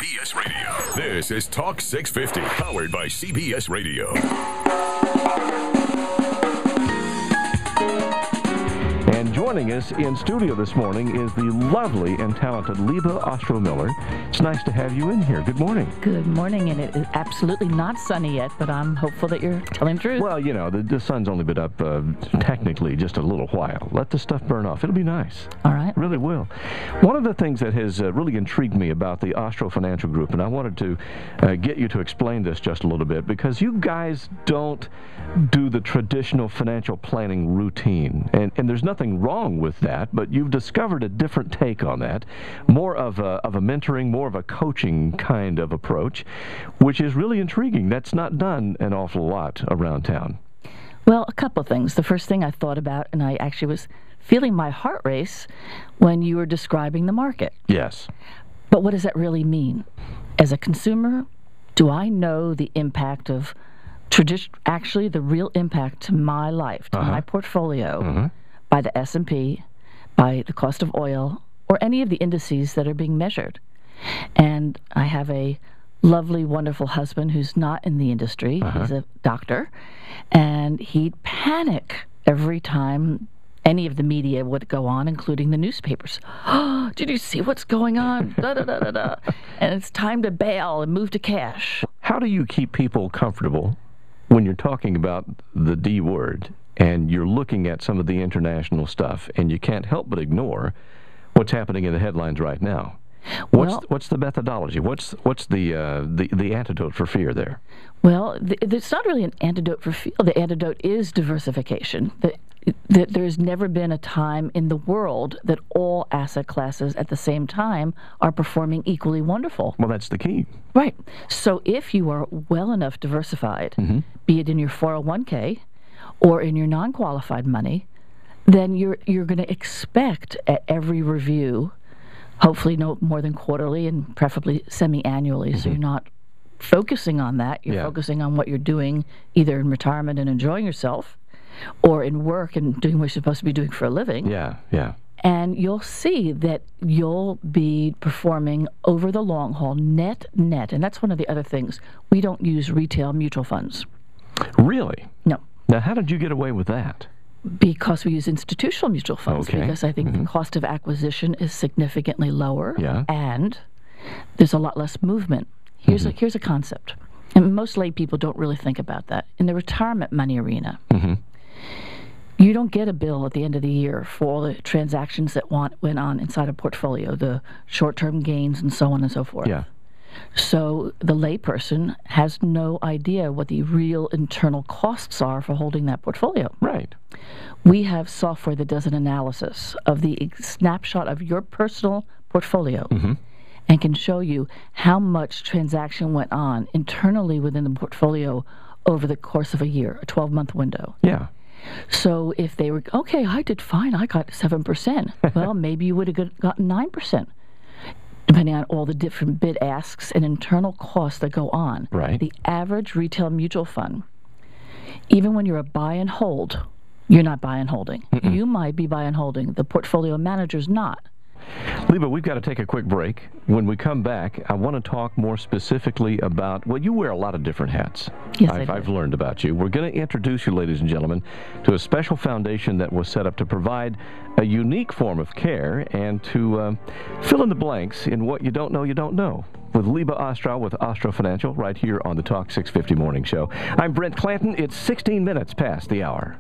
CBS Radio. This is Talk 650, powered by CBS Radio. And joining us in studio this morning is the lovely and talented Liebe Ostrow-Miller. It's nice to have you in here. Good morning. Good morning, and it is absolutely not sunny yet, but I'm hopeful that you're telling the truth. Well, you know, the sun's only been up technically just a little while. Let the stuff burn off. It'll be nice. All right. It really will. One of the things that has really intrigued me about the Ostrow Financial Group, and I wanted to get you to explain this just a little bit, because you guys don't do the traditional financial planning routine, and there's nothing wrong with that, but you've discovered a different take on that, more of a mentoring, more of a coaching kind of approach, which is really intriguing. That's not done an awful lot around town. Well, a couple of things. The first thing I thought about, and I actually was feeling my heart race when you were describing the market. Yes. But what does that really mean? As a consumer, do I know the impact of actually the real impact to my life, to my portfolio, by the S&P, by the cost of oil, or any of the indices that are being measured? And I have a lovely, wonderful husband who's not in the industry. He's a doctor, and he'd panic every time any of the media would go on, including the newspapers. Oh, did you see what's going on? Da, da, da, da, da. And it's time to bail and move to cash. How do you keep people comfortable when you're talking about the D word and you're looking at some of the international stuff and you can't help but ignore what's happening in the headlines right now? What's the methodology? What's the antidote for fear there? Well, it's not really an antidote for fear. The antidote is diversification. There's never been a time in the world that all asset classes at the same time are performing equally wonderful. Well, that's the key. Right. So if you are well enough diversified, be it in your 401k or in your non-qualified money, then you're going to expect at every review, hopefully no more than quarterly and preferably semi-annually, so you're not focusing on that. You're focusing on what you're doing either in retirement and enjoying yourself, or in work and doing what you're supposed to be doing for a living. Yeah. And you'll see that you'll be performing over the long haul, net. And that's one of the other things. We don't use retail mutual funds. Really? No. Now, how did you get away with that? Because we use institutional mutual funds. Okay. Because I think the cost of acquisition is significantly lower. Yeah. And there's a lot less movement. Here's a concept. And most lay people don't really think about that. In the retirement money arena, you don't get a bill at the end of the year for all the transactions that went on inside a portfolio, the short-term gains and so on and so forth. Yeah. So the layperson has no idea what the real internal costs are for holding that portfolio. Right. We have software that does an analysis of the snapshot of your personal portfolio and can show you how much transaction went on internally within the portfolio over the course of a year, a 12-month window. Yeah. So if they were, okay, I did fine, I got 7%. Well, maybe you would have gotten 9%, depending on all the different bid asks and internal costs that go on. Right. The average retail mutual fund, even when you're a buy and hold, you're not buy and holding. You might be buy and holding. The portfolio manager's not. Liebe, we've got to take a quick break. When we come back, I want to talk more specifically about, well, you wear a lot of different hats. Yes, I've learned about you. We're going to introduce you, ladies and gentlemen, to a special foundation that was set up to provide a unique form of care and to fill in the blanks in what you don't know. With Liebe Ostrow with Ostrow Financial right here on the Talk 650 Morning Show. I'm Brent Clanton. It's 16 minutes past the hour.